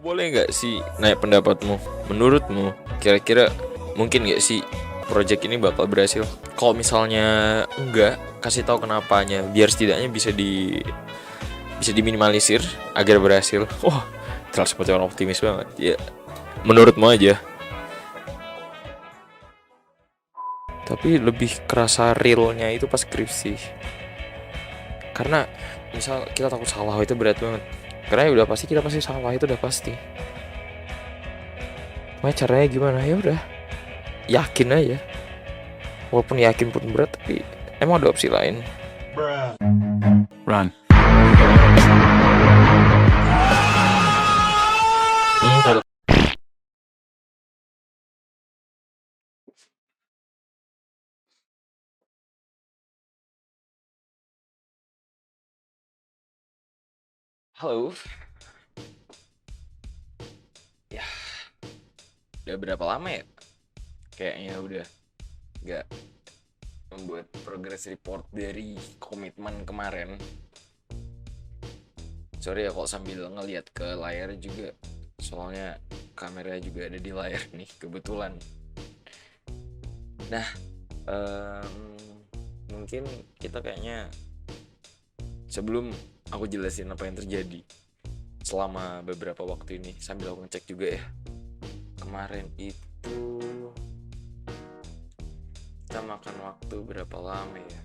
Boleh nggak sih naik pendapatmu? Menurutmu kira-kira mungkin nggak sih project ini bakal berhasil? Kalau misalnya enggak, kasih tahu kenapanya biar setidaknya bisa diminimalisir agar berhasil. Wah, terlalu seperti orang optimis banget. Ya, menurutmu aja. Tapi lebih kerasa realnya itu pas skripsi. Karena misal kita takut salah itu berat banget. Karena ya udah pasti kita pasti salah itu udah pasti. Makanya caranya gimana? Ya udah, yakin aja. Walaupun yakin pun berat, tapi emang ada opsi lain. Run. Halo. Ya, udah berapa lama ya? Kayaknya udah gak membuat progress report dari komitmen kemarin. Sorry ya kalau sambil ngeliat ke layar juga, soalnya kamera juga ada di layar nih kebetulan. Nah, mungkin kita kayaknya sebelum aku jelasin apa yang terjadi selama beberapa waktu ini, sambil aku ngecek juga ya. Kemarin itu kita makan waktu berapa lama ya?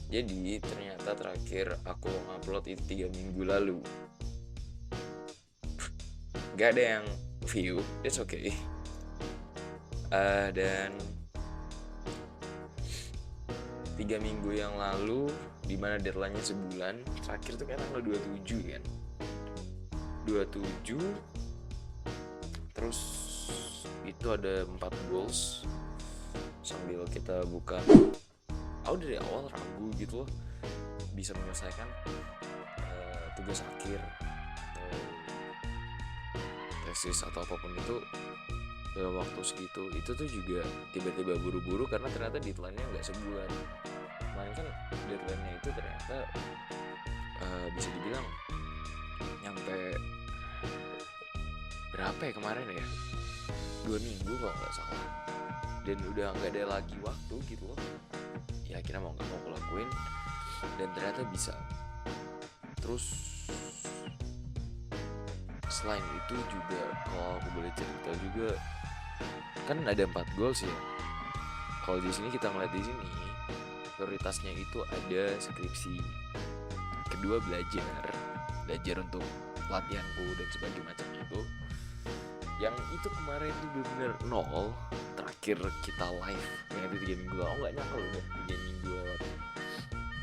Jadi ternyata terakhir aku upload itu 3 minggu lalu. Gak ada yang view, it's okay. Dan 3 minggu yang lalu, dimana deadline-nya sebulan, terakhir tuh kayak tanggal 27 kan. 27. Terus itu ada 4 goals. Sambil kita buka, aku dari awal ragu gitu loh bisa menyelesaikan tugas akhir atau tesis atau apapun itu dalam waktu segitu. Itu tuh juga tiba-tiba buru-buru karena ternyata deadline-nya nggak sebulan. Kemarin kan deadline-nya itu ternyata bisa dibilang nyampe berapa ya kemarin ya, 2 minggu kalau nggak salah. Dan udah nggak ada lagi waktu gitu loh. Ya akhirnya mau nggak mau aku lakuin dan ternyata bisa. Terus selain itu juga kalau aku boleh cerita juga, kan ada 4 goals ya. Kalau di sini kita ngeliat di sini prioritasnya itu ada skripsi, kedua belajar untuk latihanku dan sebagainya macam itu. Yang itu kemarin itu bener nol. Terakhir kita live yang itu 3 minggu lalu, nggak nyangka udah 3 minggu lewat.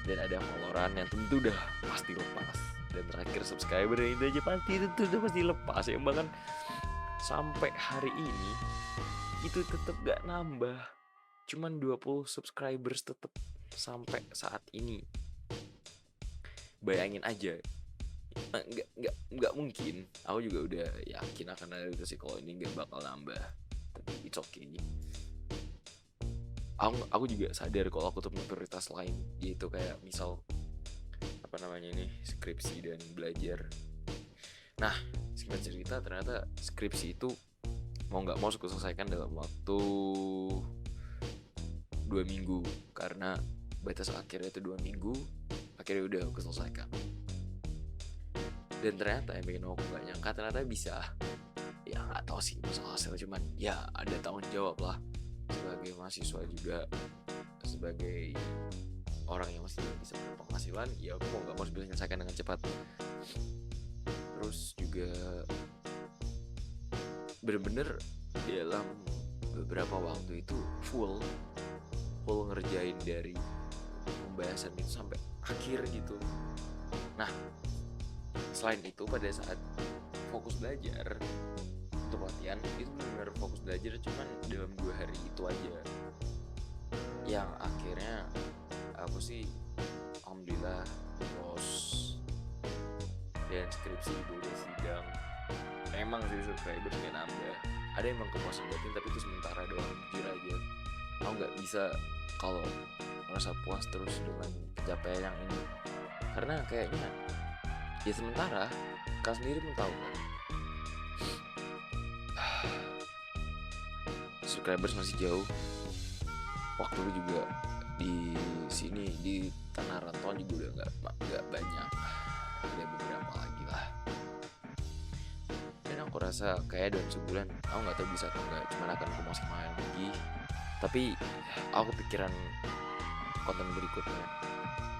Dan ada followeran yang tentu udah pasti lepas. Dan terakhir subscriber yang itu aja pasti itu udah pasti lepas ya. Bahkan sampai hari ini itu tetap gak nambah, cuman 20 subscribers tetap sampai saat ini. Bayangin aja, nggak mungkin. Aku juga udah yakin akan ada itu sih kalau ini nggak bakal nambah, tapi it's okay. Aku juga sadar kalau aku tuh punya prioritas lain, yaitu kayak misal apa namanya nih, skripsi dan belajar. Nah, singkat cerita ternyata skripsi itu mau nggak mau aku selesaikan dalam waktu 2 minggu karena batas akhirnya itu 2 minggu. Akhirnya udah aku selesaikan. Dan ternyata yang bikin aku gak nyangka ternyata bisa. Ya gak tahu sih masalah hasil, cuman ya ada tanggung jawab lah sebagai mahasiswa juga, sebagai orang yang masih bisa berpenghasilan. Ya aku mau gak mau bisa menyelesaikan dengan cepat. Terus juga bener-bener dalam beberapa waktu itu full ngerjain dari pembahasan itu sampai akhir gitu. Nah, selain itu pada saat fokus belajar untuk latihan itu benar fokus belajar, cuman dalam 2 hari itu aja yang akhirnya aku sih alhamdulillah terus. Dan skripsi itu udah sidang. Emang sih subscriber gak nambah, ada emang kepuasan batin, tapi itu sementara doang. Jujur aja aku gak bisa kalau merasa puas terus dengan pencapaian yang ini, karena kayaknya ya sementara kalian sendiri pun tahu kan, subscribers masih jauh, waktu lu juga di sini di tanah rantauan juga udah nggak banyak, ada beberapa lagi lah. Dan aku rasa kayak dalam sebulan aku nggak tahu bisa atau nggak, cuman akan aku masih main lagi, tapi aku pikiran konten berikutnya.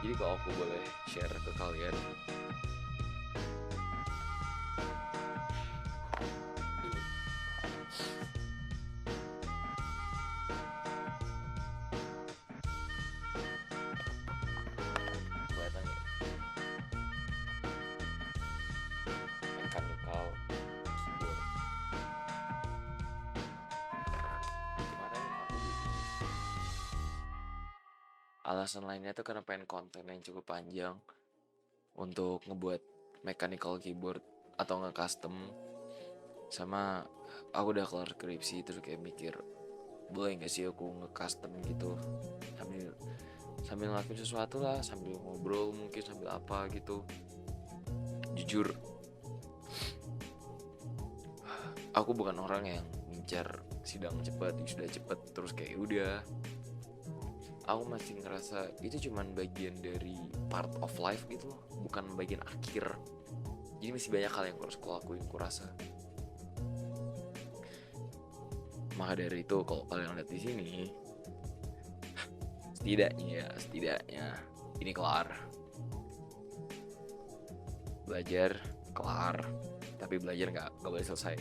Jadi kalau aku boleh share ke kalian, ini kelihatan ya, mechanical keyboard. Kemarin aku beli ini. Alasan lainnya tuh karena pengen konten yang cukup panjang untuk ngebuat mechanical keyboard atau nge-custom. Sama aku udah kelar skripsi, terus kayak mikir boleh gak sih aku nge-custom gitu sambil ngelakuin sesuatu lah, sambil ngobrol mungkin, sambil apa gitu. Jujur aku bukan orang yang ngincar sidang cepat, wisuda cepet, terus kayak udah. Aku masih ngerasa itu cuman bagian dari part of life gitu loh, bukan bagian akhir. Jadi masih banyak hal yang harus aku lakuin, aku rasa. Maka dari itu kalau kalian lihat di sini, setidaknya ini kelar. Belajar kelar, tapi belajar nggak boleh selesai.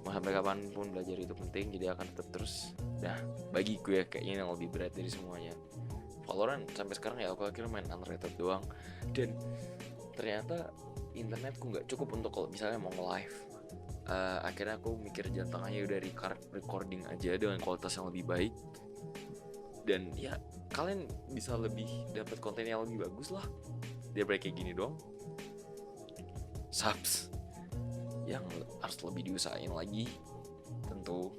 Mau sampai kapanpun belajar itu penting, jadi akan tetap terus. Nah, bagi gue kayaknya yang lebih berat dari semuanya, Valorant sampai sekarang ya aku akhirnya main unrated doang. Dan ternyata internetku nggak cukup untuk kalau misalnya mau nge-live. Akhirnya aku mikir jalan tengahnya udah recording aja dengan kualitas yang lebih baik. Dan ya kalian bisa lebih dapat konten yang lebih bagus lah daripada kayak gini doang. Subs yang harus lebih diusahain lagi, tentu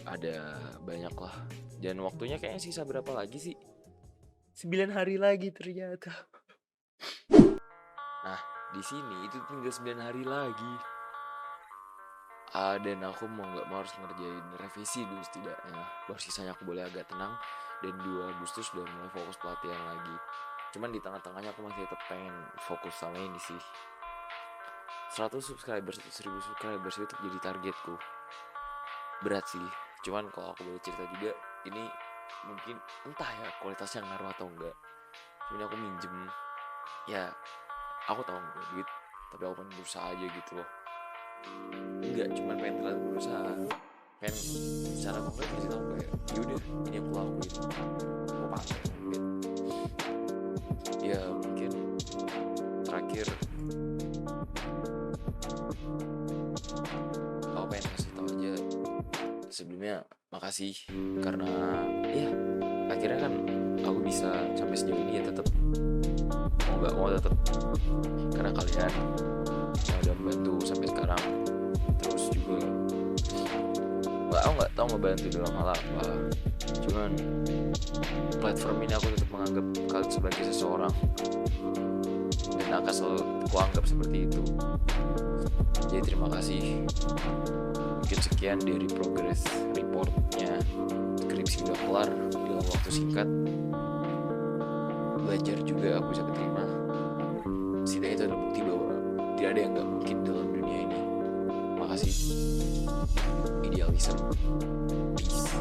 ada banyak lah. Dan waktunya kayaknya sisa berapa lagi sih? 9 hari lagi ternyata. Nah, di sini itu tinggal 9 hari lagi. Dan aku mau nggak mau harus ngerjain revisi dulu setidaknya. Baru sisanya aku boleh agak tenang. Dan 2 Agustus udah mulai fokus pelatihan lagi. Cuman di tengah-tengahnya aku masih tetap pengen fokus sama ini sih. 100 subscribers, 1000 subscribers itu jadi targetku. Berat sih. Cuman kalau aku boleh cerita juga, ini mungkin entah ya kualitasnya ngaruh atau enggak. Ini aku minjem, ya aku tahu enggak duit, tapi aku pengen berusaha aja gitu loh. Enggak cuma pengen terlalu berusaha, pengen secara konkret kasih tau kayak yaudah ini aku lakuin, aku pakai mungkin. Ya mungkin terakhir aku pengen kasih tau aja sebelumnya makasih, karena ya akhirnya kan aku bisa sampai sejauh ini ya tetap mau nggak mau tetap karena kalian yang udah membantu sampai sekarang. Terus juga aku nggak tahu ngebantu dalam hal apa, cuman platform ini aku tetap menganggap kalian sebagai seseorang dan akan selalu kuanggap seperti itu. Jadi terima kasih. Mungkin sekian dari progress reportnya. Skripsi udah kelar dalam waktu singkat. Belajar juga aku bisa keterima. Setidaknya itu adalah bukti bahwa tidak ada yang gak mungkin dalam dunia ini. Makasih. Idealism. Peace.